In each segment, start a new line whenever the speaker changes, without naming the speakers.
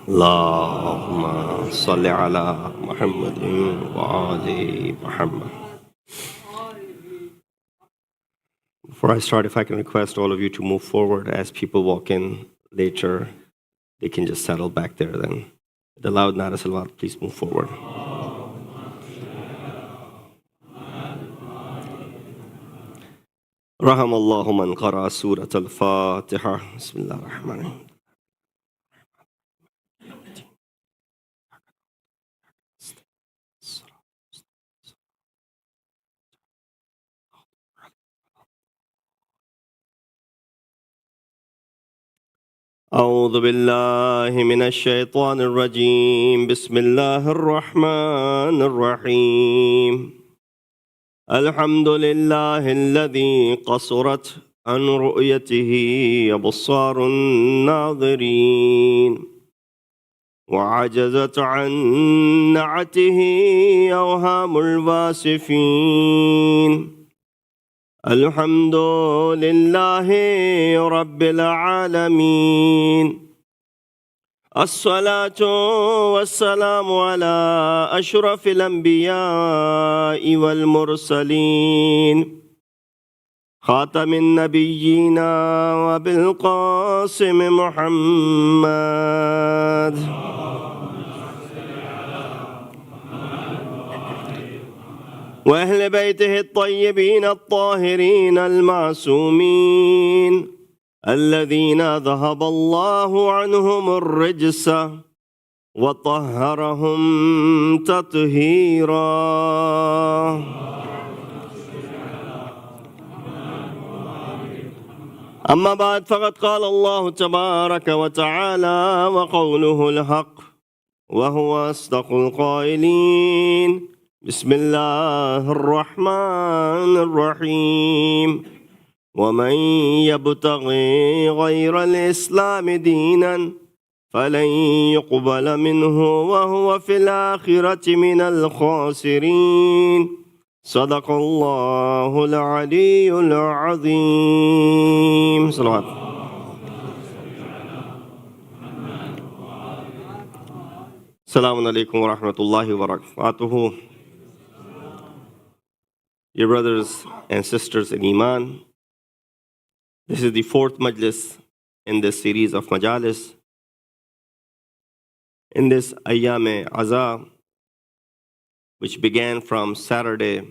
اللهم صل على محمد وآل محمد. Before I start, if I can request all of you to move forward as people walk in later, they can just settle back there then. The loud Nara Salawat, please move forward. رحم الله من قرأ سورة الفاتحة. بسم الله الرحمن الرحيم. أعوذ بالله من الشيطان الرجيم. بسم الله الرحمن الرحيم. الحمد لله الذي قصرت عن رؤيته أبصار الناظرين وعجزت عن نعته أوهام الواصفين. الحمد لله رب العالمين. الصلاة والسلام على أشرف الأنبياء والمرسلين خاتم النبيين وبالقاسم محمد وأهل بيته الطيبين الطاهرين المعصومين الذين ذهب الله عنهم الرجس وطهرهم تطهيرا. أما بعد فقد قال الله تبارك وتعالى وقوله الحق وهو أصدق القائلين. بسم الله الرحمن الرحيم. ومن يبتغي غير الإسلام دينا فلن يقبل منه وهو في الآخرة من الخاسرين. صدق الله العلي العظيم. صلوات. Assalamu alaikum wa rahmatullahi wa barakatuhu. Dear brothers and sisters in Iman, this is the fourth Majlis in this series of Majalis. In this Ayyam-e-Azaa, which began from Saturday,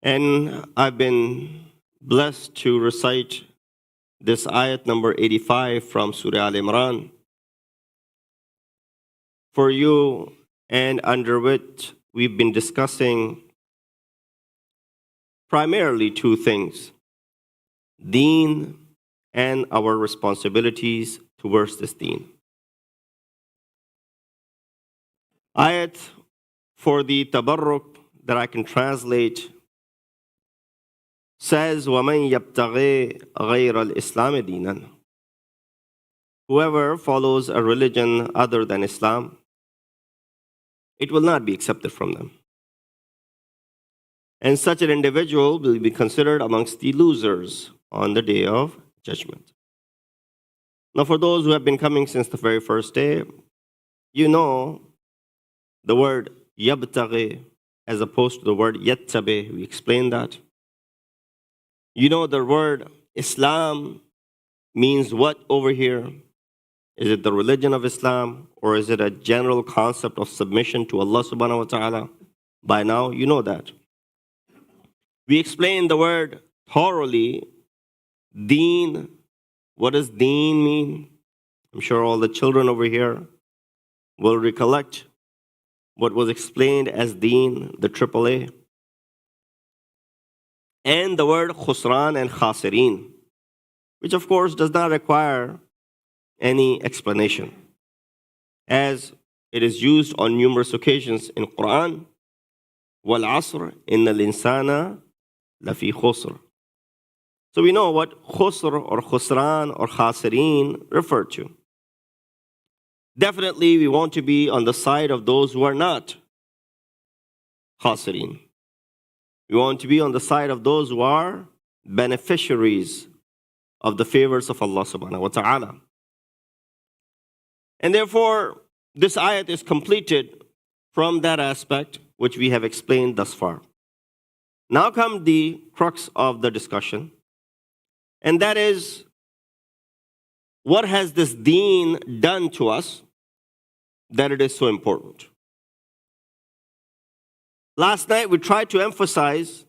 and I've been blessed to recite this ayat number 85 from Surah Al-Imran for you, and under which we've been discussing primarily two things: Deen and our responsibilities towards this Deen. Ayat for the tabarruk that I can translate says, وَمَنْ يَبْتَغِي غَيْرَ الْإِسْلَامِ دِينًا. Whoever follows a religion other than Islam, it will not be accepted from them. And such an individual will be considered amongst the losers on the day of judgment. Now, for those who have been coming since the very first day, you know the word yabtaghi as opposed to the word yattabi. We explained that. You know the word Islam means what over here? Is it the religion of Islam, or is it a general concept of submission to Allah subhanahu wa ta'ala? By now, you know that. We explained the word thoroughly. Deen. What does deen mean? I'm sure all the children over here will recollect what was explained as deen, the AAA. And the word khusran and khasirin, which of course does not require any explanation, as it is used on numerous occasions in Quran. Wal asr innal insana lafi khusr. So we know what khusr or khusran or khasirin refer to. Definitely we want to be on the side of those who are not khasirin. We want to be on the side of those who are beneficiaries of the favors of Allah subhanahu wa ta'ala. And therefore, this ayat is completed from that aspect which we have explained thus far. Now comes the crux of the discussion, and that is, what has this deen done to us that it is so important? Last night we tried to emphasize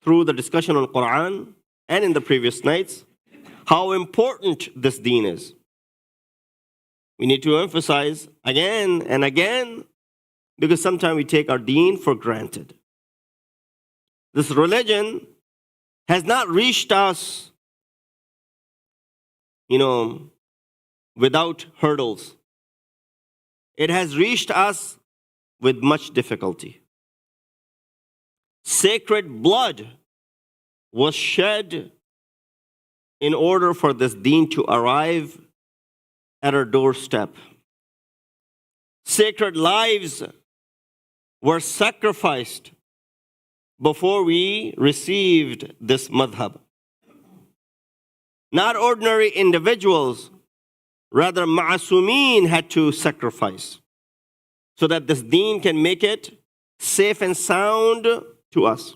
through the discussion on Quran and in the previous nights how important this deen is. We need to emphasize again and again because sometimes we take our deen for granted. This religion has not reached us, without hurdles. It has reached us with much difficulty. Sacred blood was shed in order for this deen to arrive at our doorstep. Sacred lives were sacrificed before we received this madhab. Not ordinary individuals, rather ma'asumeen had to sacrifice so that this deen can make it safe and sound to us.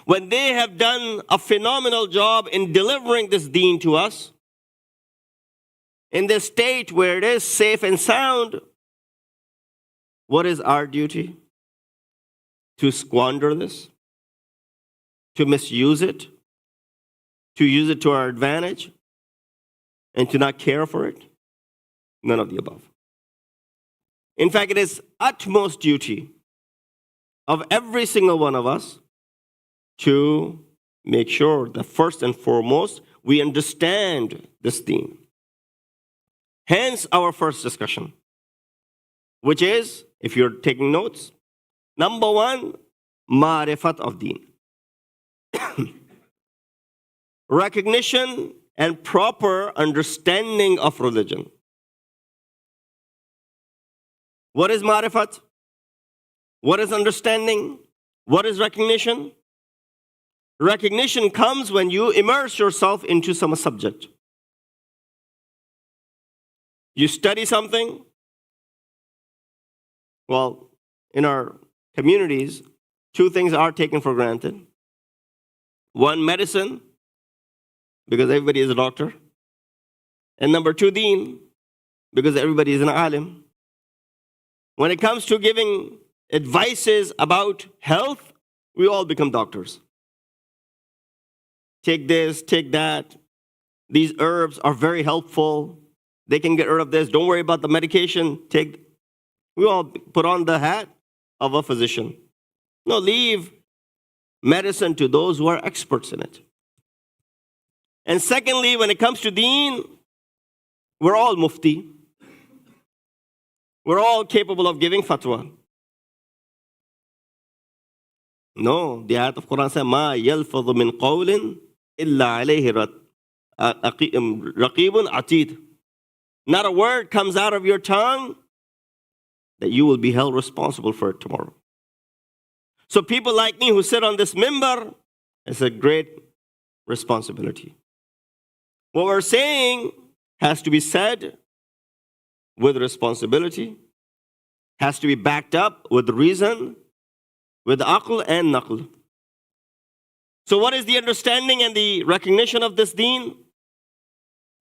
When they have done a phenomenal job in delivering this deen to us, in this state where it is safe and sound, what is our duty? To squander this? To misuse it? To use it to our advantage? And to not care for it? None of the above. In fact, it is utmost duty of every single one of us to make sure that first and foremost we understand this deen. Hence our first discussion, which is, if you're taking notes, number one, ma'rifat of deen. Recognition and proper understanding of religion. What is ma'rifat? What is understanding? What is recognition? Recognition comes when you immerse yourself into some subject. You study something. Well, in our communities, two things are taken for granted. One, medicine, because everybody is a doctor. And number two, deen, because everybody is an alim. When it comes to giving advices about health, we all become doctors. Take this, take that. These herbs are very helpful. They can get rid of this. Don't worry about the medication. We all put on the hat of a physician. No, leave medicine to those who are experts in it. And secondly, when it comes to deen, we're all mufti. We're all capable of giving fatwa. No, the ayat of Quran says, "Ma yalfadhu min qawlin illa alayhi raqibun atid." Not a word comes out of your tongue that you will be held responsible for it tomorrow. So people like me who sit on this mimbar, it's a great responsibility. What we're saying has to be said with responsibility, has to be backed up with reason, with aql and naql. So what is the understanding and the recognition of this deen?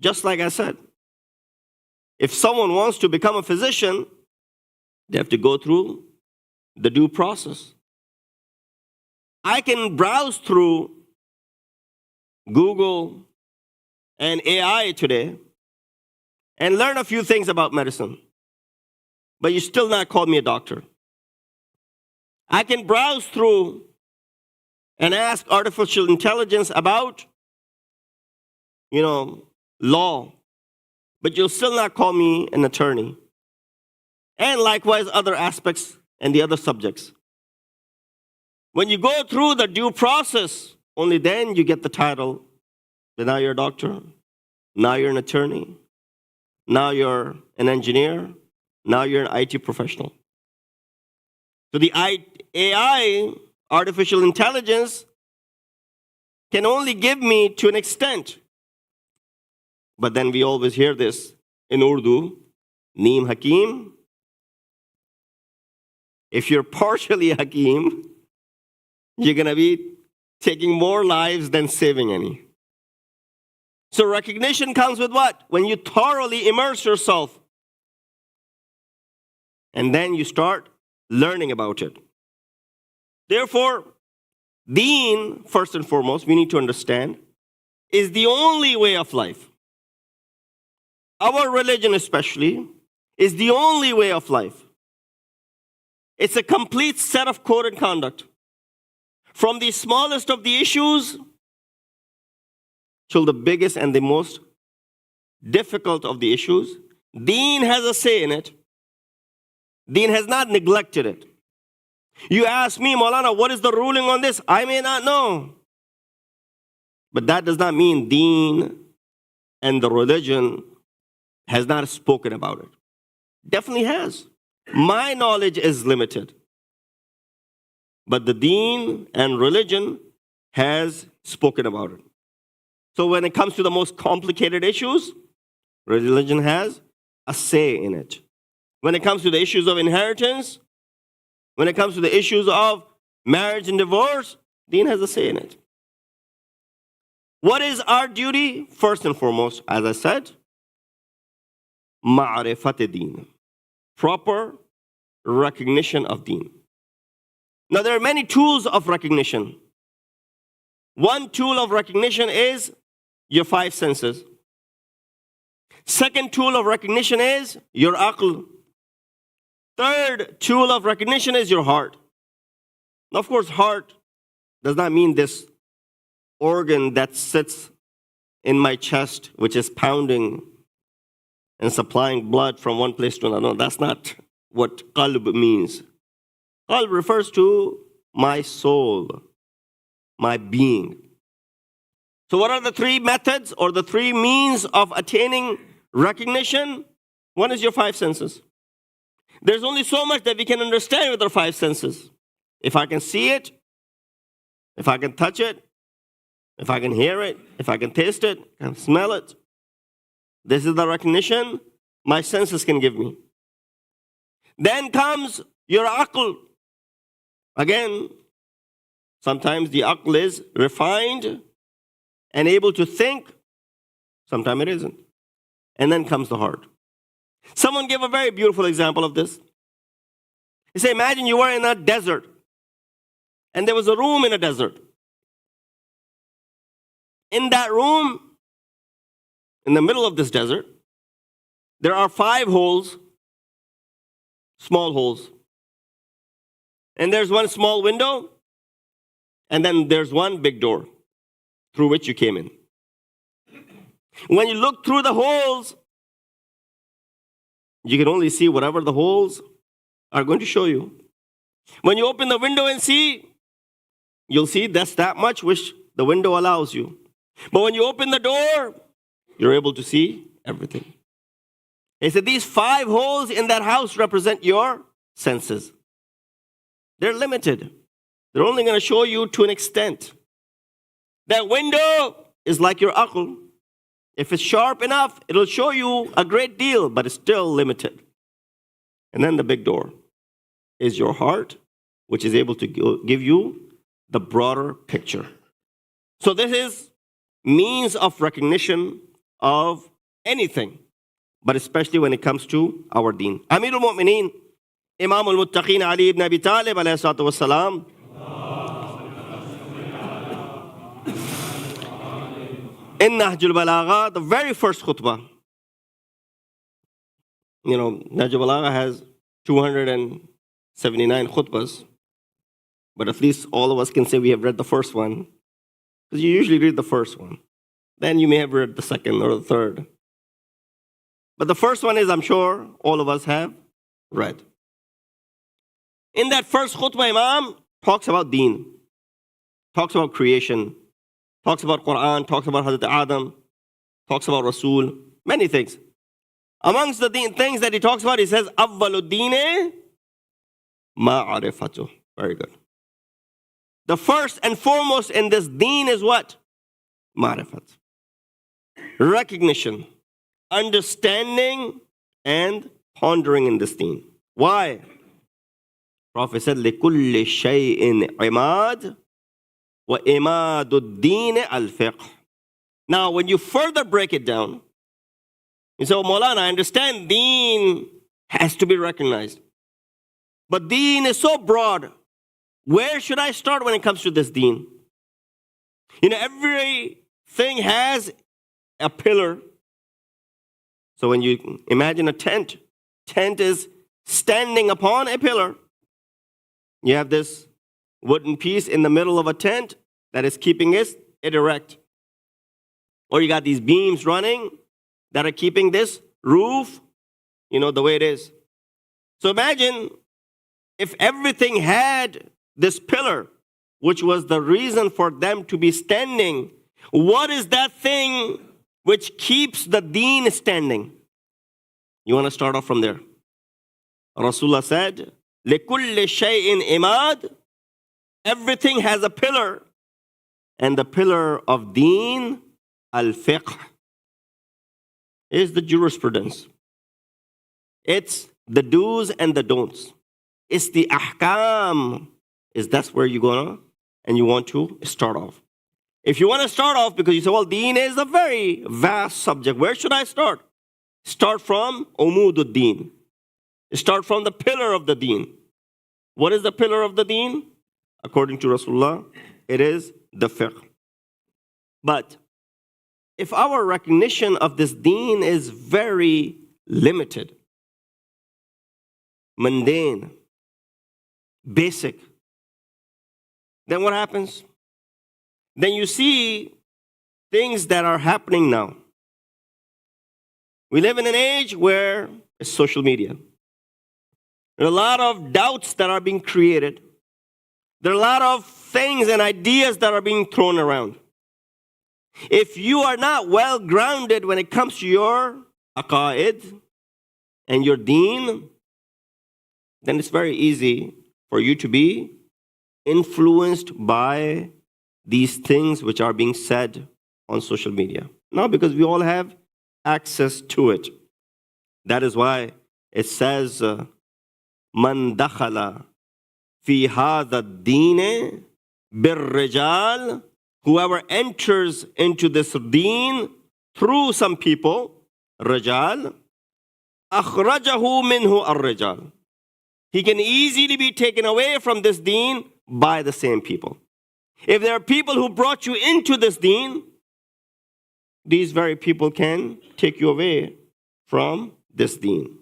Just like I said, if someone wants to become a physician, they have to go through the due process. I can browse through Google and AI today and learn a few things about medicine, but you still not call me a doctor. I can browse through and ask artificial intelligence about, law, but you'll still not call me an attorney. And likewise, other aspects and the other subjects. When you go through the due process, only then you get the title. But now you're a doctor. Now you're an attorney. Now you're an engineer. Now you're an IT professional. So the AI, artificial intelligence, can only give me to an extent. But then we always hear this in Urdu, Neem Hakim. If you're partially Hakim, you're going to be taking more lives than saving any. So recognition comes with what? When you thoroughly immerse yourself. And then you start learning about it. Therefore, Deen, first and foremost, we need to understand, is the only way of life. Our religion especially is the only way of life. It's a complete set of code and conduct. From the smallest of the issues till the biggest and the most difficult of the issues, Deen has a say in it. Deen has not neglected it. You ask me, Maulana, what is the ruling on this? I may not know. But that does not mean Deen and the religion has not spoken about it. Definitely has. My knowledge is limited. But the Deen and religion has spoken about it. So when it comes to the most complicated issues, religion has a say in it. When it comes to the issues of inheritance, when it comes to the issues of marriage and divorce, Deen has a say in it. What is our duty? First and foremost, as I said, ma'rifat Deen. Proper recognition of Deen. Now there are many tools of recognition. One tool of recognition is your five senses. Second tool of recognition is your aql. Third tool of recognition is your heart. Now, of course, heart does not mean this organ that sits in my chest, which is pounding and supplying blood from one place to another. No, that's not what qalb means. Qalb refers to my soul, my being. So what are the three methods or the three means of attaining recognition? One is your five senses. There's only so much that we can understand with our five senses. If I can see it, if I can touch it, if I can hear it, if I can taste it, I can smell it. This is the recognition my senses can give me. Then comes your aql. Again, sometimes the aql is refined and able to think. Sometimes it isn't. And then comes the heart. Someone gave a very beautiful example of this. He said, imagine you were in a desert and there was a room in a desert. In that room, in the middle of this desert, there are 5 holes, small holes. And there's one small window, and then there's one big door through which you came in. When you look through the holes, you can only see whatever the holes are going to show you. When you open the window and see, you'll see that's that much which the window allows you. But when you open the door, you're able to see everything. He said these 5 holes in that house represent your senses. They're limited. They're only going to show you to an extent. That window is like your aql. If it's sharp enough, it'll show you a great deal, but it's still limited. And then the big door is your heart, which is able to give you the broader picture. So this is means of recognition of anything, but especially when it comes to our deen. Amirul Mu'mineen, Imam al-Muttaqeen Ali ibn Abi Talib alayhi salatu wassalam, in Nahjul Balagha, the very first khutbah, Nahjul Balagha has 279 khutbahs, but at least all of us can say we have read the first one, because you usually read the first one. Then you may have read the second or the third. But the first one is, I'm sure, all of us have read. In that first khutbah, Imam talks about deen, talks about creation, talks about Quran, talks about Hazrat Adam, talks about Rasul, many things. Amongst the things that he talks about, he says, Awwalu deene ma'arifatu. Very good. The first and foremost in this deen is what? Ma'rifat. Recognition, understanding, and pondering in this deen. Why? Prophet said, لِكُلِّ شَيْءٍ عِمَادٍ وَإِمَادُ الدِّينِ الْفِقْهِ. Now, when you further break it down, you say, oh, Maulana, I understand deen has to be recognized. But deen is so broad. Where should I start when it comes to this deen? Everything has a pillar. So when you imagine a tent is standing upon a pillar. You have this wooden piece in the middle of a tent that is keeping it erect. Or you got these beams running that are keeping this roof, the way it is. So imagine if everything had this pillar, which was the reason for them to be standing. What is that thing which keeps the deen standing? You want to start off from there. Rasulullah said, لِكُلِّ شَيْءٍ إِمَادٍ. Everything has a pillar. And the pillar of deen, al-fiqh, is the jurisprudence. It's the do's and the don'ts. It's the ahkam. That's where you're going to, and you want to start off. If you want to start off, because you say, well, deen is a very vast subject. Where should I start? Start from umudud deen. Start from the pillar of the deen. What is the pillar of the deen? According to Rasulullah, it is the fiqh. But if our recognition of this deen is very limited, mundane, basic, then what happens? Then you see things that are happening now. We live in an age where it's social media. There are a lot of doubts that are being created. There are a lot of things and ideas that are being thrown around. If you are not well grounded when it comes to your aqaid and your deen, then it's very easy for you to be influenced by these things which are being said on social media. Now, because we all have access to it. That is why it says, Man dakhala fi hadha ad-deen bir-rijal. Whoever enters into this deen through some people, rijal, akhrajahu minhu ar-rijal. He can easily be taken away from this deen by the same people. If there are people who brought you into this deen, these very people can take you away from this deen.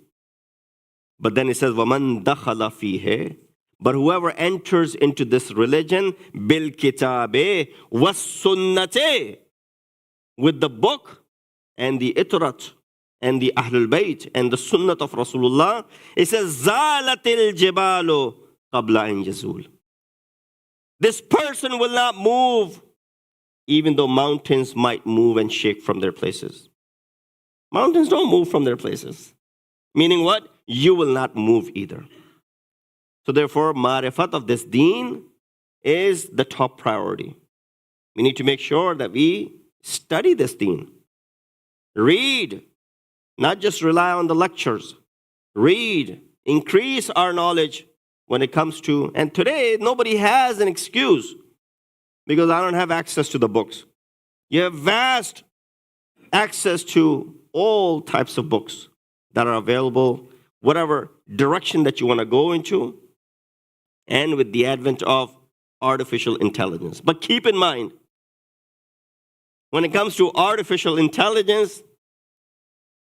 But then it says, وَمَنْ دَخَلَ فِيهِ. But whoever enters into this religion, بِالْكِتَابِ وَالسُّنَّةِ, with the book and the itrat and the Ahlul-bayt and the sunnah of Rasulullah, it says, زَالَتِ الْجِبَالُ قَبْلَ أَنْ يَزُولُ. This person will not move, even though mountains might move and shake from their places. Mountains don't move from their places. Meaning what? You will not move either. So therefore, ma'rifat of this deen is the top priority. We need to make sure that we study this deen. Read, not just rely on the lectures. Read, increase our knowledge when it comes to, and today nobody has an excuse because I don't have access to the books. You have vast access to all types of books that are available, whatever direction that you want to go into, and with the advent of artificial intelligence. But keep in mind, when it comes to artificial intelligence,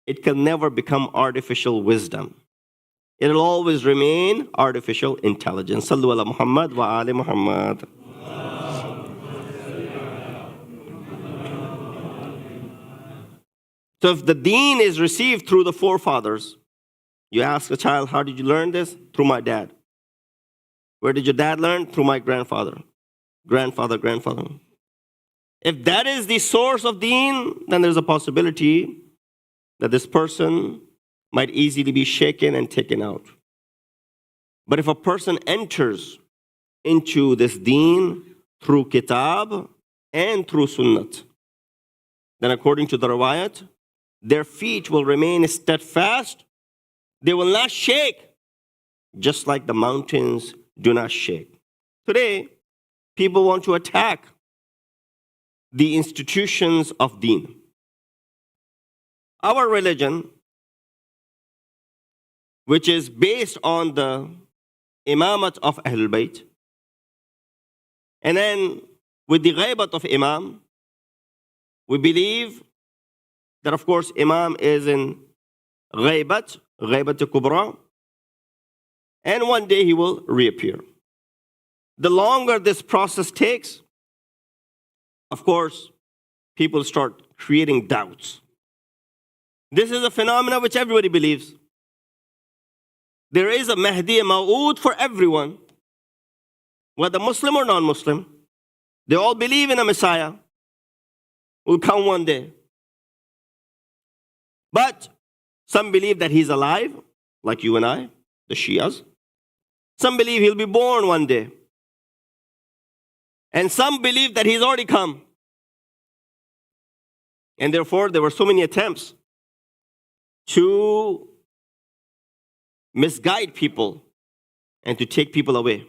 it can never become artificial wisdom. It'll always remain artificial intelligence. Sallu ala Muhammad wa ali Muhammad. So if the deen is received through the forefathers, you ask a child, how did you learn this? Through my dad. Where did your dad learn? Through my grandfather. Grandfather. If that is the source of deen, then there's a possibility that this person might easily be shaken and taken out. But if a person enters into this deen through kitab and through sunnat, then according to the riwayat, their feet will remain steadfast. They will not shake, just like the mountains do not shake. Today, people want to attack the institutions of deen. Our religion, which is based on the imamat of Ahlul-bayt, and then with the ghaibat of imam, we believe that, of course, imam is in ghaibat kubra, and one day he will reappear. The longer this process takes, of course, people start creating doubts. This is a phenomenon which everybody believes. There is a Mahdi Maw'ud for everyone, whether Muslim or non-Muslim. They all believe in a Messiah who will come one day. But some believe that he's alive, like you and I, the Shias. Some believe he'll be born one day. And some believe that he's already come. And therefore, there were so many attempts to misguide people and to take people away.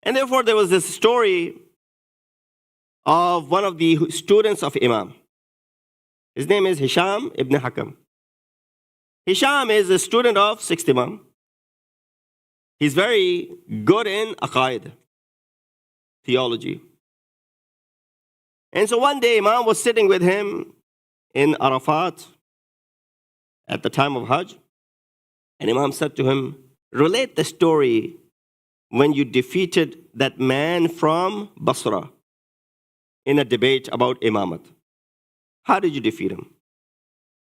And therefore, there was this story of one of the students of Imam. His name is Hisham ibn Hakam. Hisham is a student of sixth Imam. He's very good in aqaid, theology. And so one day, Imam was sitting with him in Arafat at the time of Hajj. And Imam said to him, relate the story when you defeated that man from Basra in a debate about imamat. How did you defeat him?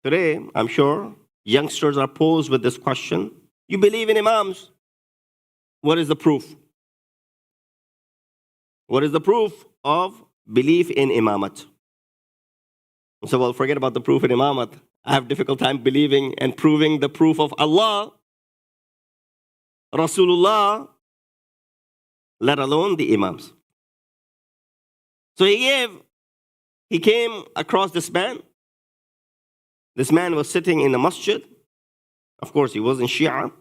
Today, I'm sure, youngsters are posed with this question. You believe in imams. What is the proof? What is the proof of belief in imamat? So, well, forget about the proof in imamat. I have difficult time believing and proving the proof of Allah, Rasulullah, let alone the imams. So he came across this man. This man was sitting in the masjid. Of course, he wasn't Shia.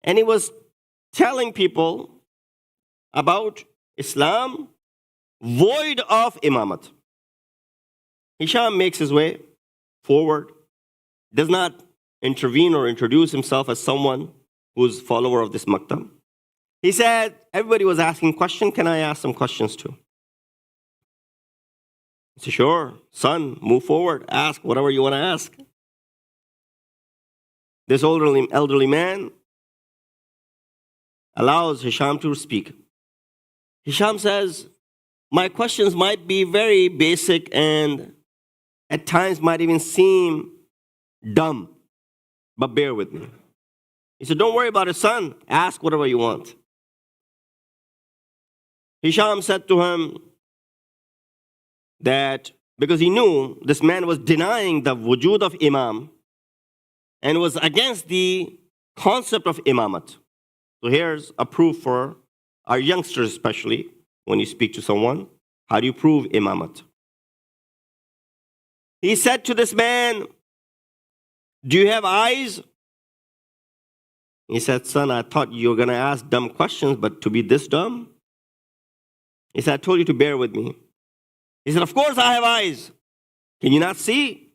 And he was telling people about Islam void of imamat. Hisham makes his way forward, does not intervene or introduce himself as someone who's follower of this maktab. He said, everybody was asking questions, can I ask some questions too? He said, sure, son, move forward, ask whatever you want to ask. This elderly man allows Hisham to speak. Hisham says, my questions might be very basic and at times might even seem dumb, but bear with me. He said, don't worry about it, son. Ask whatever you want. Hisham said to him that because he knew this man was denying the wujud of imam and was against the concept of imamat. So here's a proof for our youngsters, especially when you speak to someone. How do you prove imamat? He said to this man, do you have eyes? He said, son, I thought you were going to ask dumb questions, but to be this dumb? He said, I told you to bear with me. He said, of course I have eyes. Can you not see?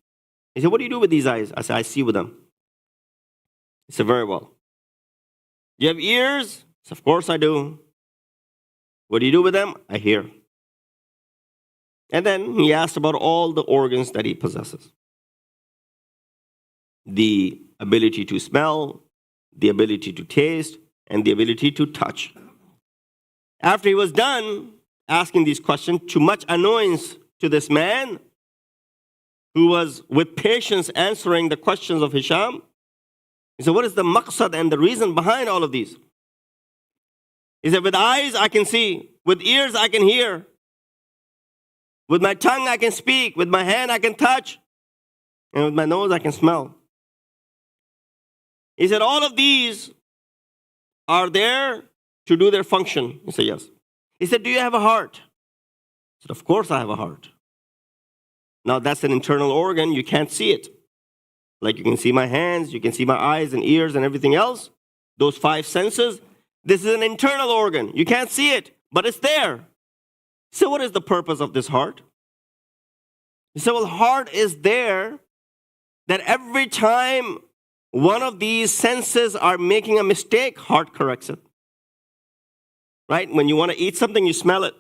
He said, what do you do with these eyes? I said, I see with them. He said, very well. Do you have ears? He said, of course I do. What do you do with them? I hear. And then he asked about all the organs that he possesses. The ability to smell, the ability to taste, and the ability to touch. After he was done asking these questions, to much annoyance to this man, who was with patience answering the questions of Hisham, he said, what is the maqsad and the reason behind all of these? He said, with eyes I can see, with ears I can hear, with my tongue I can speak, with my hand I can touch, and with my nose I can smell. He said, all of these are there to do their function? He said, yes. He said, do you have a heart? I said, of course I have a heart. Now that's an internal organ, you can't see it. Like you can see my hands, you can see my eyes and ears and everything else. Those 5 senses, this is an internal organ. You can't see it, but it's there. So what is the purpose of this heart? He said, well, heart is there that every time one of these senses are making a mistake, heart corrects it. Right? When you want to eat something, you smell it.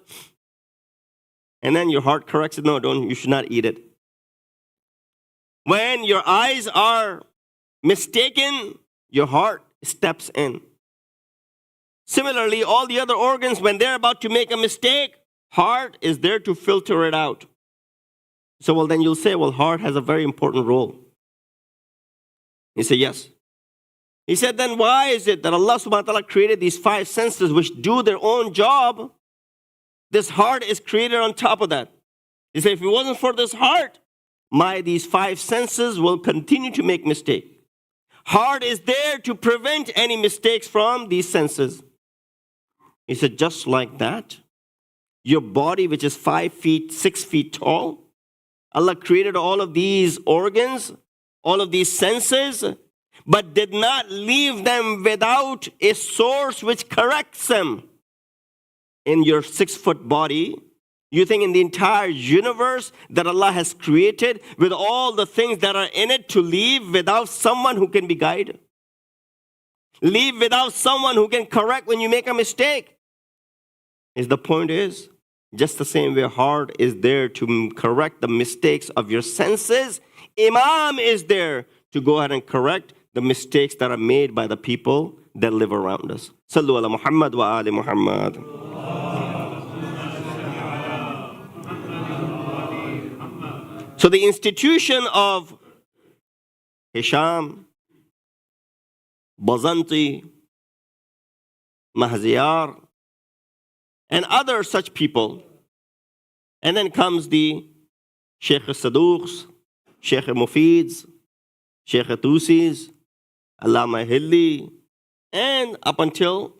And then your heart corrects it. No, you should not eat it. When your eyes are mistaken, your heart steps in. Similarly, all the other organs, when they're about to make a mistake, heart is there to filter it out. So, well, then you'll say, well, heart has a very important role. He said, yes. He said, then why is it that Allah subhanahu wa ta'ala created these 5 senses which do their own job? This heart is created on top of that. He said, if it wasn't for this heart, these 5 senses will continue to make mistakes. Heart is there to prevent any mistakes from these senses. He said, just like that, your body, which is 5 feet, 6 feet tall, Allah created all of these organs, all of these senses, but did not leave them without a source which corrects them. In your 6-foot body, you think in the entire universe that Allah has created with all the things that are in it to leave without someone who can be guided? Leave without someone who can correct when you make a mistake? The point is, just the same way heart is there to correct the mistakes of your senses, Imam is there to go ahead and correct the mistakes that are made by the people that live around us. Sallu ala Muhammad wa ali Muhammad. So the institution of Hisham, Bazanti, Mahziyar, and other such people, and then comes the Sheikh Saduqs, Sheikh Mufids, Sheikh Tusis, Allama Hilli, and up until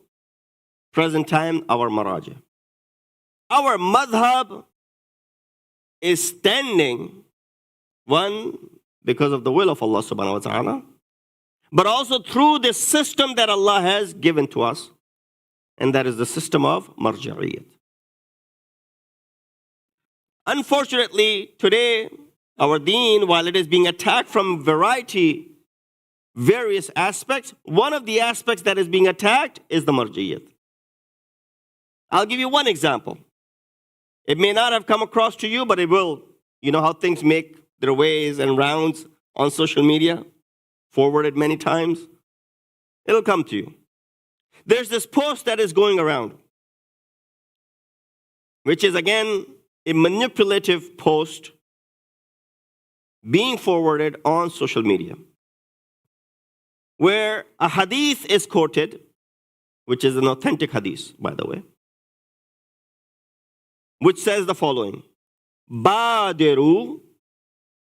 present time, our Maraja. Our madhab is standing, one, because of the will of Allah subhanahu wa ta'ala, but also through this system that Allah has given to us, and that is the system of marja'iyat. Unfortunately, today, our deen, while it is being attacked from various aspects, one of the aspects that is being attacked is the marja'iyat. I'll give you one example. It may not have come across to you, but it will. You know how things make their ways and rounds on social media, forwarded many times? It'll come to you. There's this post that is going around, which is again a manipulative post being forwarded on social media, where a hadith is quoted, which is an authentic hadith, by the way, which says the following: Badiru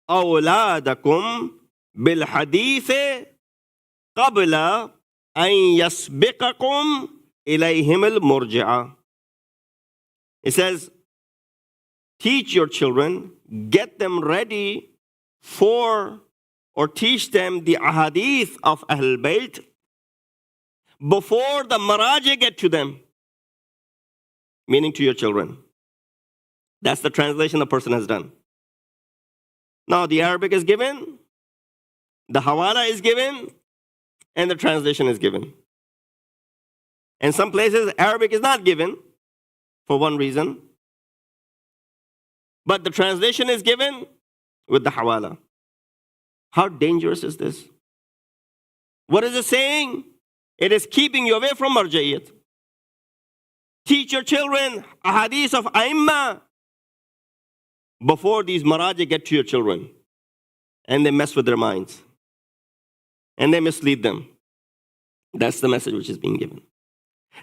awladakum bil hadith qabla an yasbiqakum ilayhim al murji'a. It says, teach your children, get them ready for, or teach them the ahadith of Ahlul-bayt before the maraji get to them, meaning to your children. That's the translation the person has done. Now the Arabic is given, the hawala is given, and the translation is given. In some places, Arabic is not given for one reason, but the translation is given with the hawala. How dangerous is this? What is it saying? It is keeping you away from marja'iyat. Teach your children a hadith of Aimma before these maraji get to your children, and they mess with their minds and they mislead them. That's the message which is being given.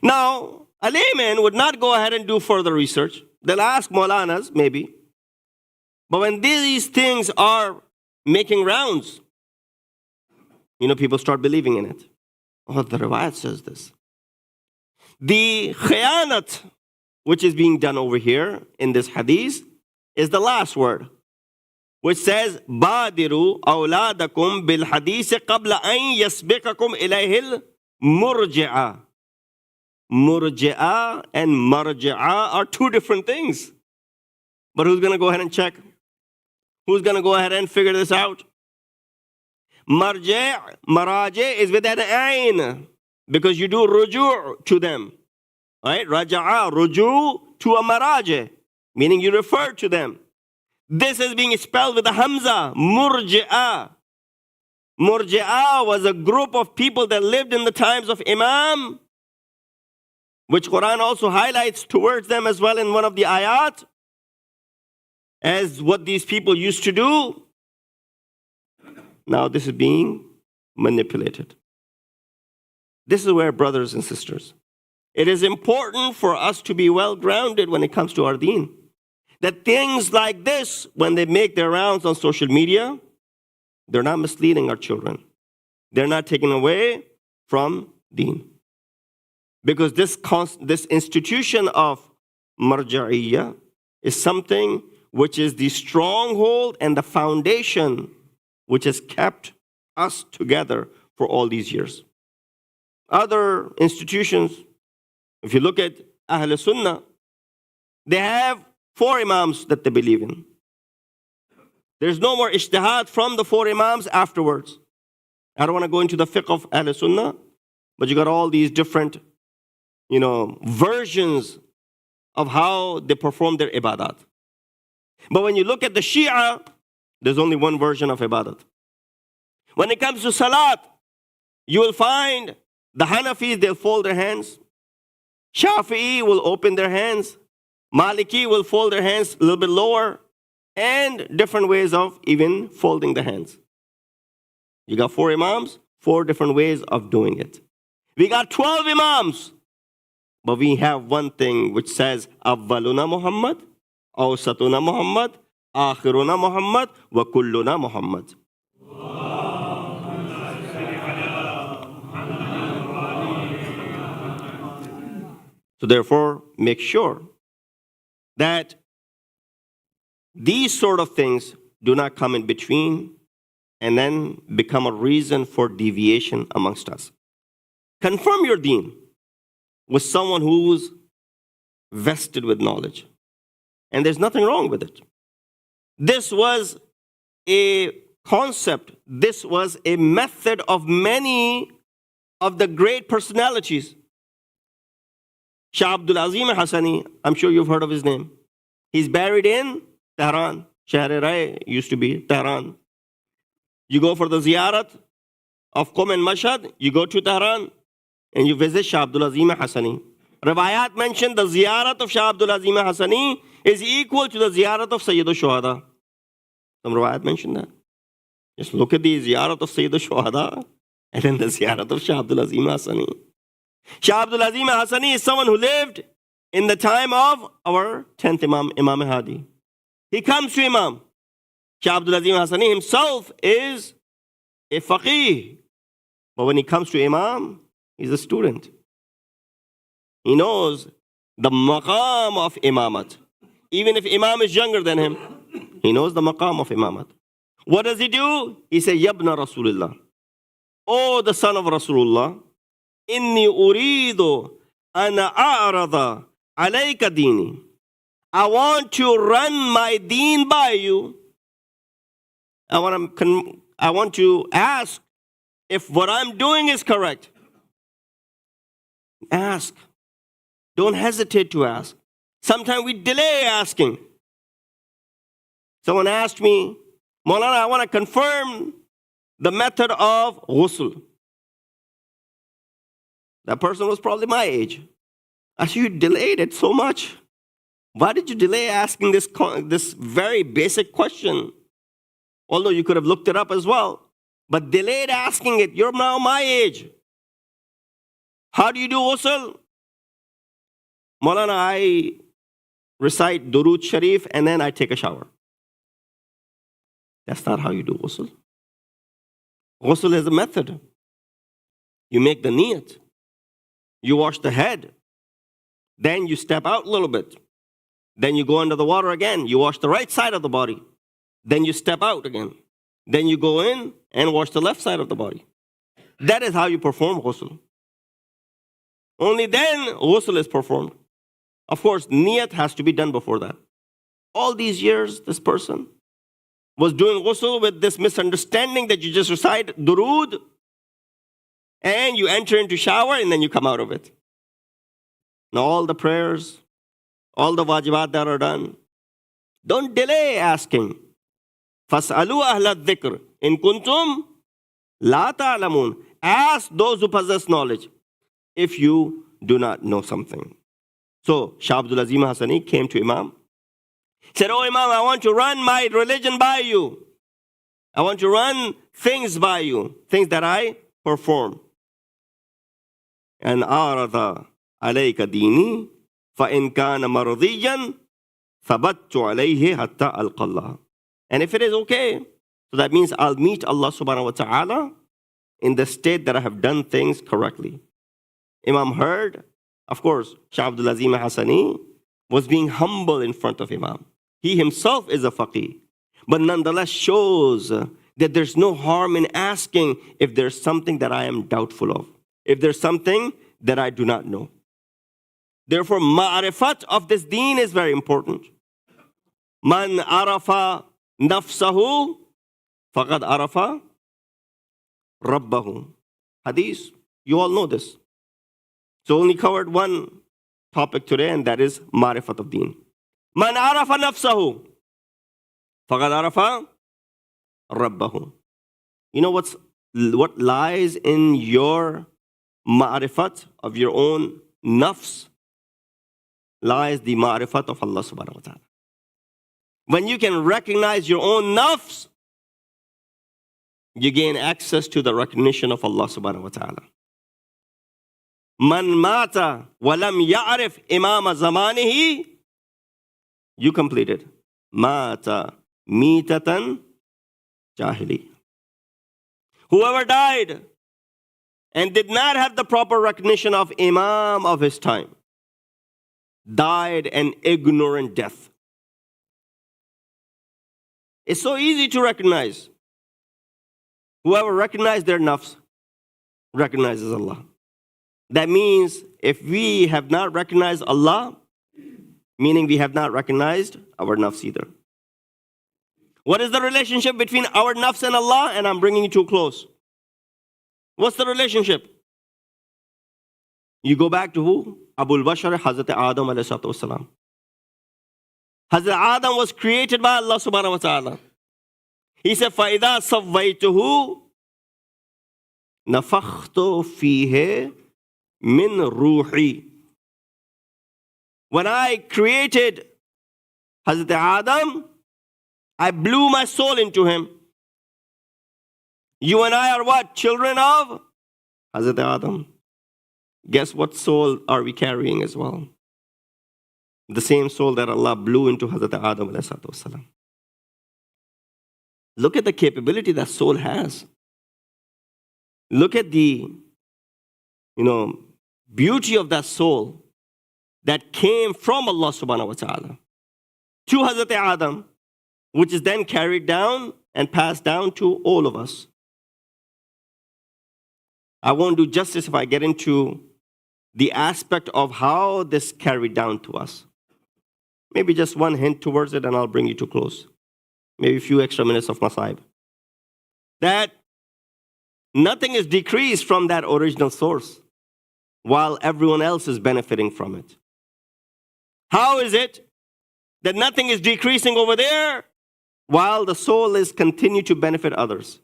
Now, a layman would not go ahead and do further research. They'll ask Maulanas, maybe. But when these things are making rounds, people start believing in it. Oh, the riwayat says this. The khiyanat, which is being done over here in this hadith, is the last word, which says, بَادِرُوا أَوْلَادَكُمْ بِالْحَدِيثِ قَبْلَ أَنْ يَسْبِقَكُمْ إِلَيْهِ الْمُرْجِعَةِ. Murji'a and marji'a are two different things. But who's going to go ahead and check? Who's going to go ahead and figure this out? Maraji is with an ayn, because you do ruju' to them. Right? Raja'a, ruju' to a maraji, meaning you refer to them. This is being spelled with a hamza, murji'a. Murji'a was a group of people that lived in the times of Imam, which Quran also highlights towards them as well in one of the ayat, as what these people used to do. Now this is being manipulated. This is where, brothers and sisters, it is important for us to be well grounded when it comes to our deen. That things like this, when they make their rounds on social media, they're not misleading our children. They're not taking away from deen. Because this institution of marja'iyya is something which is the stronghold and the foundation which has kept us together for all these years. Other institutions, if you look at Ahl-Sunnah, they have 4 imams that they believe in. There's no more ijtihad from the 4 imams afterwards. I don't want to go into the fiqh of Ahl-Sunnah, but you got all these different versions of how they perform their ibadat. But when you look at the Shia, there's only one version of ibadat. When it comes to salat, you will find the Hanafis, they'll fold their hands. Shafi'i will open their hands. Maliki will fold their hands a little bit lower. And different ways of even folding the hands. You got 4 imams, 4 different ways of doing it. We got 12 imams. But we have one thing which says, Awwaluna Muhammad, Awsatuna Muhammad, Akhiruna Muhammad, wa Kulluna Muhammad. So therefore, make sure that these sort of things do not come in between and then become a reason for deviation amongst us. Confirm your deen with someone who's vested with knowledge. And there's nothing wrong with it. This was a concept, this was a method of many of the great personalities. Shah Abdul Azim Hassani, I'm sure you've heard of his name. He's buried in Tehran. Shahr-e-Rai used to be Tehran. You go for the ziyarat of Qom and Mashhad, you go to Tehran, and you visit Shah Abdul Azim Hassani. Riwayat mentioned the ziyarat of Shah Abdul Azim Hassani is equal to the ziyarat of Sayyid al-Shuhada. Some riwayat mentioned that. Just look at the ziyarat of Sayyid al-Shuhada and then the ziyarat of Shah Abdul Azim Hassani. Shah Abdul Azim Hassani is someone who lived in the time of our 10th Imam, Imam Hadi. He comes to Imam. Shah Abdul Azim Hassani himself is a faqih. But when he comes to Imam, he's a student. He knows the maqam of imamat. Even if Imam is younger than him, he knows the maqam of imamat. What does he do? He says, Yabna Rasulullah. Oh, the son of Rasulullah. Inni uridu ana a'rada alayka dini. I want to run my deen by you. I want to ask if what I'm doing is correct. Ask. Don't hesitate to ask. Sometimes we delay asking. Someone asked me, Maulana, I want to confirm the method of ghusl. That person was probably my age. I said, you delayed it so much. Why did you delay asking this very basic question? Although you could have looked it up as well. But delayed asking it. You're now my age. How do you do ghusl? Maulana, I recite Durood Sharif and then I take a shower. That's not how you do ghusl. Ghusl is a method. You make the niyat. You wash the head. Then you step out a little bit. Then you go under the water again. You wash the right side of the body. Then you step out again. Then you go in and wash the left side of the body. That is how you perform ghusl. Only then ghusl is performed. Of course, niyat has to be done before that. All these years, this person was doing ghusl with this misunderstanding that you just recite durood and you enter into shower and then you come out of it. Now all the prayers, all the wajibat that are done, don't delay asking. فَاسْأَلُوا أَهْلَ الذِّكْرِ إِن كُنْتُمْ لَا تَعْلَمُونَ. Ask those who possess knowledge if you do not know something. So Shah Abdul Azim Hassani came to Imam. Said, "Oh Imam, I want to run my religion by you. I want to run things by you, things that I perform. And أَعْرَضَ عَلَيْكَ دِينِي فَإِنْ كَانَ مَرْضِيًّا ثَبَتْتُ عَلَيْهِ حَتَّى أَلْقَى اللَّهَ." And if it is okay, so that means I'll meet Allah subhanahu wa ta'ala in the state that I have done things correctly. Imam heard, of course, Shah Abdul Azim Hassani was being humble in front of Imam. He himself is a faqih, but nonetheless shows that there's no harm in asking if there's something that I am doubtful of, if there's something that I do not know. Therefore, ma'arifat of this deen is very important. Man arafa nafsahu faqad arafa rabbahu. Hadith, you all know this. So only covered one topic today, and that is ma'rifat of deen. Man arafa nafsahu faqad arafa rabbahu. You know what lies in your ma'rifat of your own nafs? Lies the ma'rifat of Allah subhanahu wa ta'ala. When you can recognize your own nafs, you gain access to the recognition of Allah subhanahu wa ta'ala. Man mata walam ya'rif imama zamanihi, you completed. Mata mitatan jahili. Whoever died and did not have the proper recognition of imam of his time, died an ignorant death. It's so easy to recognize. Whoever recognizes their nafs recognizes Allah. That means if we have not recognized Allah, meaning we have not recognized our nafs either. What is the relationship between our nafs and Allah? And I'm bringing it to a close. What's the relationship? You go back to who? Abul Bashar, Hazrat Adam alayhi salatu wasalam. Hazrat Adam was created by Allah subhanahu wa ta'ala. He said, فَإِذَا صَوَّيْتُهُ نَفَخْتُ فِيهِ مِنْ رُوحِي. When I created Hazrat Adam, I blew my soul into him. You and I are what? Children of Hazrat Adam. Guess what soul are we carrying as well? The same soul that Allah blew into Hazrat Adam alayhi salatu wasalam. Look at the capability that soul has. Look at the, beauty of that soul that came from Allah subhanahu wa ta'ala to Hazrat Adam, which is then carried down and passed down to all of us. I won't do justice if I get into the aspect of how this carried down to us. Maybe just one hint towards it and I'll bring you to close. Maybe a few extra minutes of masaib. That nothing is decreased from that original source while everyone else is benefiting from it. How is it that nothing is decreasing over there while the soul is continue to benefit others?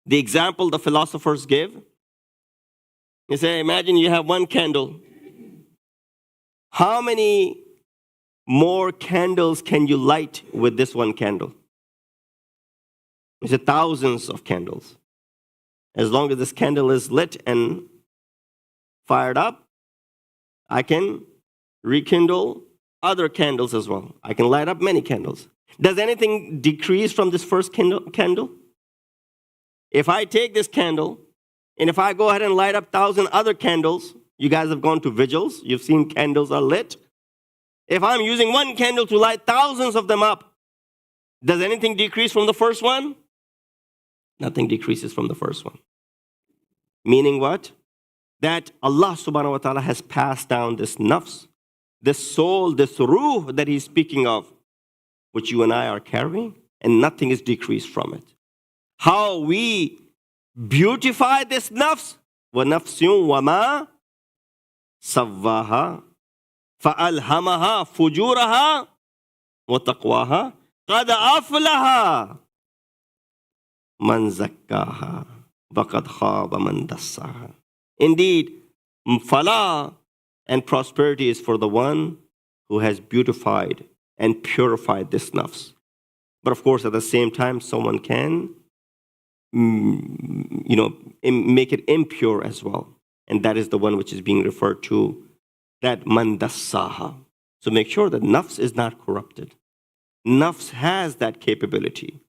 The example the philosophers give, you say, imagine you have one candle. How many more candles can you light with this one candle? You say thousands of candles. As long as this candle is lit and fired up, I can rekindle other candles as well. I can light up many candles. Does anything decrease from this first candle? If I take this candle, and if I go ahead and light up 1,000 other candles, You guys have gone to vigils. You've seen candles are lit. If I'm using one candle to light thousands of them up, does anything decrease from the first one? Nothing decreases from the first one. Meaning what? That Allah subhanahu wa ta'ala has passed down this nafs, this soul, this ruh that he's speaking of, which you and I are carrying, and nothing is decreased from it. How we beautify this nafs, وَنَفْسٍ وَمَا سَوَّاهَا فَأَلْهَمَهَا فُجُورَهَا وَتَقْوَاهَا قَدْ أَفْلَحَ مَنْ زَكَّاهَا وَقَدْ خَابَ مَنْ دَسَّاهَا. Indeed, falah and prosperity is for the one who has beautified and purified this nafs. But of course, at the same time, someone can, make it impure as well. And that is the one which is being referred to, that man dassaha. So make sure that nafs is not corrupted. Nafs has that capability.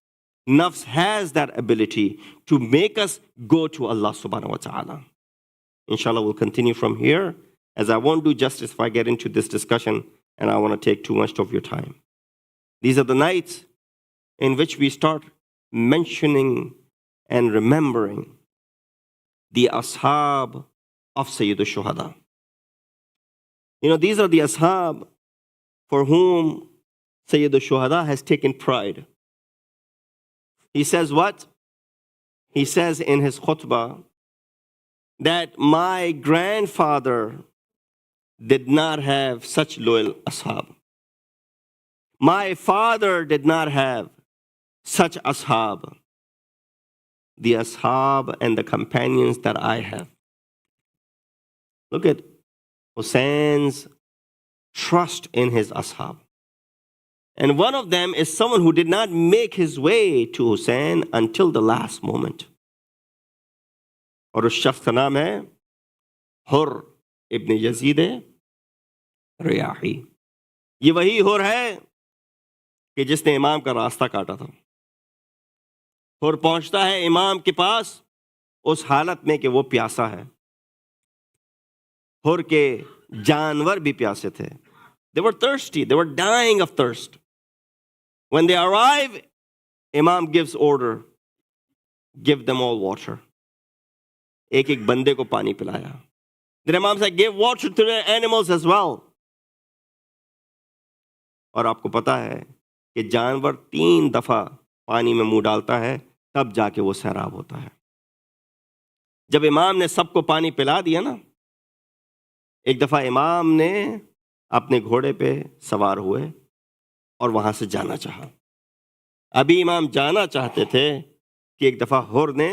Nafs has that ability to make us go to Allah subhanahu wa ta'ala. Inshallah, we'll continue from here, as I won't do justice if I get into this discussion and I want to take too much of your time. These are the nights in which we start mentioning and remembering the ashab of Sayyid al-Shuhada. These are the ashab for whom Sayyid al-Shuhada has taken pride. He says what? He says in his khutbah that my grandfather did not have such loyal ashab. My father did not have such ashab. The ashab and the companions that I have. Look at Hussein's trust in his ashab. And one of them is someone who did not make his way to Hussein until the last moment. اور اس شخص کا نام ہے حر ابن یزید ریاحی. یہ وہی حر ہے کہ جس نے امام کا راستہ کاٹا تھا. حر پہنچتا ہے امام کے پاس اس حالت میں کہ وہ پیاسا ہے. حر کے جانور بھی پیاسے تھے. They were thirsty. They were dying of thirst. When they arrive, Imam gives order, give them all water. ایک ایک بندے کو پانی پلایا. Then Imam said, give water to the animals as well. اور آپ کو پتا ہے کہ جانور 3 دفعہ پانی میں منہ ڈالتا ہے تب جا کے وہ سیراب ہوتا ہے. جب امام نے سب کو پانی پلا دیا نا, ایک دفعہ امام نے اپنے گھوڑے پہ سوار ہوئے اور وہاں سے جانا چاہا. ابھی امام جانا چاہتے تھے کہ ایک دفعہ حر نے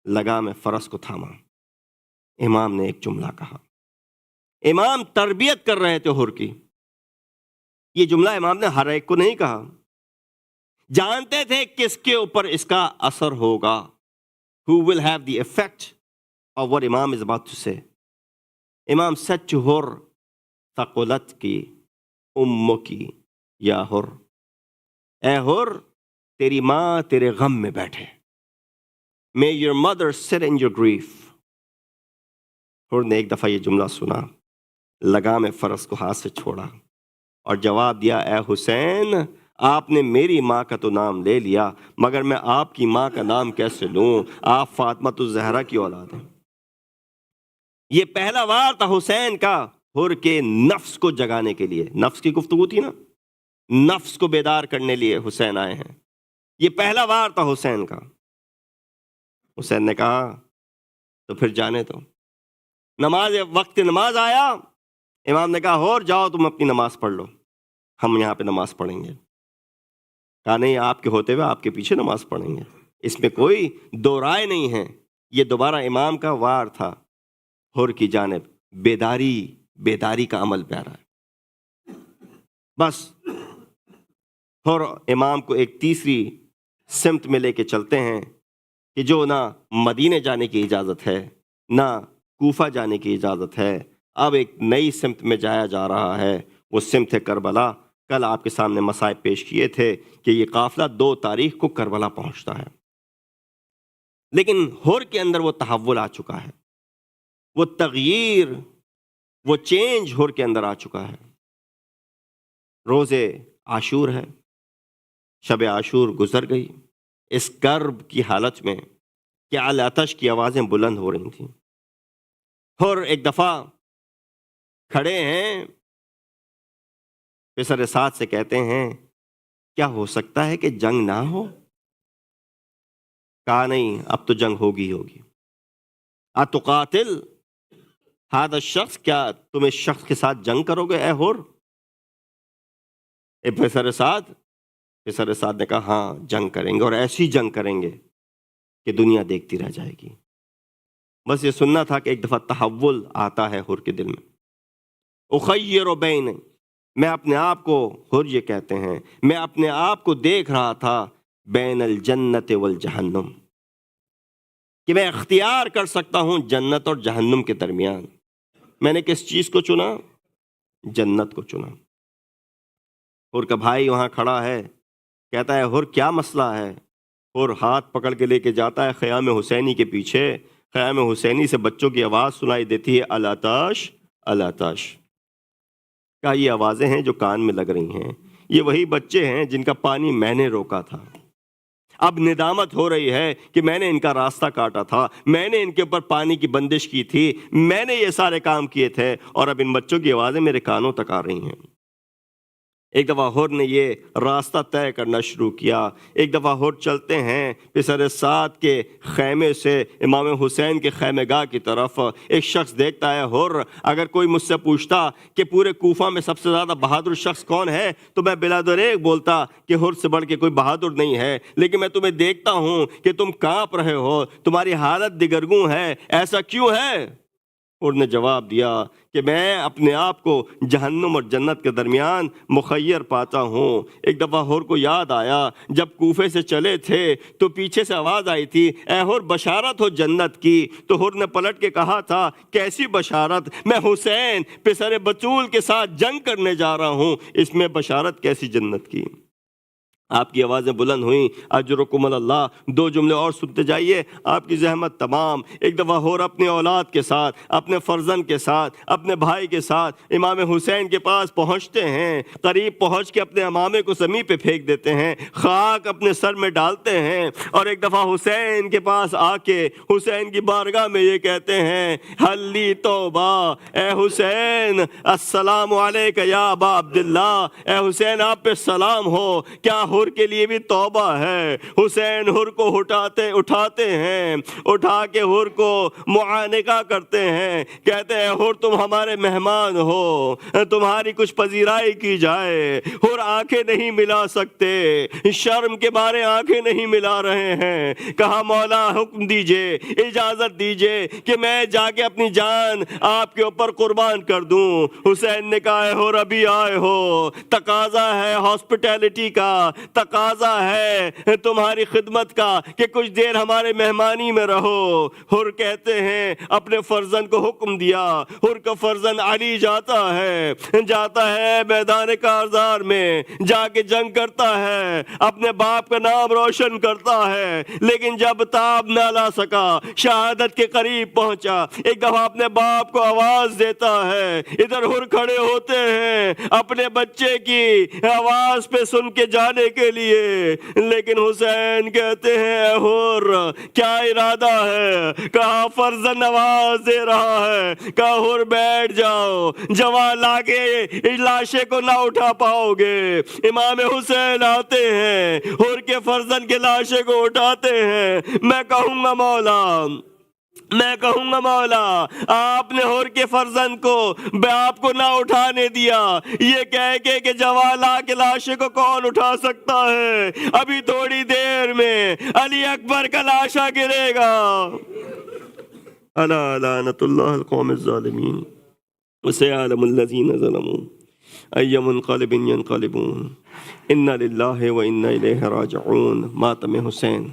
لگام فرس کو تھاما. امام نے ایک جملہ کہا. امام تربیت کر رہے تھے حر کی. یہ جملہ امام نے ہر ایک کو نہیں کہا. جانتے تھے کس کے اوپر اس کا اثر ہوگا. Who will have the effect of what Imam is about to say. Imam said to Hur, ثقلتki امکی یا حر. اے حر, تیری ماں تیرے غم میں بیٹھے. May your mother sit in your grief. حر نے ایک دفعہ یہ جملہ سنا, لگام فرس کو ہاتھ سے چھوڑا اور جواب دیا, اے حسین, آپ نے میری ماں کا تو نام لے لیا, مگر میں آپ کی ماں کا نام کیسے لوں؟ آپ فاطمۃ الزہرا کی اولاد ہیں. یہ پہلا وار تھا حسین کا حر کے نفس کو جگانے کے لیے. نفس کی گفتگو تھی نا, نفس کو بیدار کرنے لیے حسین آئے ہیں. یہ پہلا وار تھا حسین کا. حسین نے کہا تو پھر جانے دو. وقت نماز آیا. امام نے کہا حر جاؤ تم اپنی نماز پڑھ لو, ہم یہاں پہ نماز پڑھیں گے. کہا نہیں, آپ کے ہوتے ہوئے آپ کے پیچھے نماز پڑھیں گے, اس میں کوئی دو رائے نہیں ہے. یہ دوبارہ امام کا وار تھا حر کی جانب. بیداری کا عمل پیارا ہے. بس حر امام کو ایک تیسری سمت میں لے کے چلتے ہیں کہ جو نہ مدینے جانے کی اجازت ہے نہ کوفہ جانے کی اجازت ہے. اب ایک نئی سمت میں جایا جا رہا ہے, وہ سمت ہے کربلا. کل آپ کے سامنے مصائب پیش کیے تھے کہ یہ قافلہ 2 تاریخ کو کربلا پہنچتا ہے. لیکن حر کے اندر وہ تحول آ چکا ہے, وہ تغییر وہ چینج ہر کے اندر آ چکا ہے. روز عاشور ہے، شب عاشور گزر گئی اس کرب کی حالت میں کہ آتش کی آوازیں بلند ہو رہی تھیں. اور ایک دفعہ کھڑے ہیں، پسر سعد سے کہتے ہیں کیا ہو سکتا ہے کہ جنگ نہ ہو؟ کہا نہیں، اب تو جنگ ہوگی. اتقاتل ہذا الشخص، کیا تم اس شخص کے ساتھ جنگ کرو گے اے ہر؟ پسر سعد نے کہا ہاں جنگ کریں گے، اور ایسی جنگ کریں گے کہ دنیا دیکھتی رہ جائے گی. بس یہ سننا تھا کہ ایک دفعہ تحول آتا ہے حر کے دل میں. اخیر بین، میں اپنے آپ کو، حر یہ کہتے ہیں، میں اپنے آپ کو دیکھ رہا تھا بین الجنت والجہنم، کہ میں اختیار کر سکتا ہوں جنت اور جہنم کے درمیان. میں نے کس چیز کو چنا؟ جنت کو چنا. حر کا بھائی وہاں کھڑا ہے، کہتا ہے حر کیا مسئلہ ہے؟ حر ہاتھ پکڑ کے لے کے جاتا ہے خیام حسینی کے پیچھے. خیام حسینی سے بچوں کی آواز سنائی دیتی ہے، الاتش الاتش. کہا یہ آوازیں ہیں جو کان میں لگ رہی ہیں، یہ وہی بچے ہیں جن کا پانی میں نے روکا تھا. اب ندامت ہو رہی ہے کہ میں نے ان کا راستہ کاٹا تھا، میں نے ان کے اوپر پانی کی بندش کی تھی، میں نے یہ سارے کام کیے تھے، اور اب ان بچوں کی آوازیں میرے کانوں تک آ رہی ہیں. ایک دفعہ حر نے یہ راستہ طے کرنا شروع کیا. ایک دفعہ حر چلتے ہیں پسر سعد کے خیمے سے امام حسین کے خیمے گاہ کی طرف. ایک شخص دیکھتا ہے حر، اگر کوئی مجھ سے پوچھتا کہ پورے کوفہ میں سب سے زیادہ بہادر شخص کون ہے تو میں بلا دریغ بولتا کہ حر سے بڑھ کے کوئی بہادر نہیں ہے. لیکن میں تمہیں دیکھتا ہوں کہ تم کانپ رہے ہو، تمہاری حالت دگرگوں ہے، ایسا کیوں ہے؟ حر نے جواب دیا کہ میں اپنے آپ کو جہنم اور جنت کے درمیان مخیر پاتا ہوں. ایک دفعہ حر کو یاد آیا جب کوفے سے چلے تھے تو پیچھے سے آواز آئی تھی، اے حر بشارت ہو جنت کی. تو حر نے پلٹ کے کہا تھا، کیسی بشارت؟ میں حسین پسر بطول کے ساتھ جنگ کرنے جا رہا ہوں، اس میں بشارت کیسی جنت کی؟ آپ کی آوازیں بلند ہوئیں، اجرکم اللہ. 2 جملے اور سنتے جائیے، آپ کی زحمت تمام. ایک دفعہ حر اپنی اولاد کے ساتھ، اپنے فرزند کے ساتھ، اپنے بھائی کے ساتھ امام حسین کے پاس پہنچتے ہیں. قریب پہنچ کے اپنے امامے کو زمین پہ پھینک دیتے ہیں، خاک اپنے سر میں ڈالتے ہیں، اور ایک دفعہ حسین کے پاس آ کے حسین کی بارگاہ میں یہ کہتے ہیں، حلی توبہ، اے حسین السلام علیک یا ابا عبداللہ. اے حسین آپ پہ سلام ہو. کیا حر کے لیے بھی توبہ ہے؟ حسین حر کو اٹھاتے ہیں، اٹھا کے حر کو معانقہ کرتے ہیں، کہتے ہیں حر تم ہمارے مہمان ہو، تمہاری کچھ پذیرائی کی جائے. حر آنکھیں نہیں ملا سکتے، شرم کے مارے آنکھیں نہیں ملا رہے ہیں. کہا مولا حکم دیجئے، اجازت دیجئے کہ میں جا کے اپنی جان آپ کے اوپر قربان کر دوں. حسین نے کہا اے حر ابھی آئے ہو، تقاضا ہے ہاسپٹیلٹی کا، تقاضا ہے تمہاری خدمت کا کہ کچھ دیر ہمارے مہمانی میں رہو. حر کہتے ہیں اپنے فرزند کو حکم دیا. حر کا فرزند علی جاتا ہے میدان کارزار میں، جا کے جنگ کرتا ہے، اپنے باپ کا نام روشن کرتا ہے، لیکن جب تاب نہ لا سکا، شہادت کے قریب پہنچا، ایک دفعہ اپنے باپ کو آواز دیتا ہے. ادھر حر کھڑے ہوتے ہیں اپنے بچے کی آواز پہ سن کے جانے کے لیے، لیکن حسین کہتے ہیں اے حر کیا ارادہ ہے؟ کہا فرزند آواز دے رہا ہے. کہا حر بیٹھ جاؤ، جوان لاگے لاشے کو نہ اٹھا پاؤ گے. امام حسین آتے ہیں، حر کے فرزند کے لاشے کو اٹھاتے ہیں. میں کہوں گا مولا آپ نے حر کے فرزند کو باپ کو نہ اٹھانے دیا، یہ کہہ کے کہ جوالا کے لاشے کو کون اٹھا سکتا ہے؟ ابھی تھوڑی دیر میں علی اکبر کا لاشا گرے گا. الا لعنت اللہ القوم الظالمین وسيعلم الذين ظلموا أي منقلب ينقلبون. انا للہ و انا الیہ راجعون. ماتم حسین.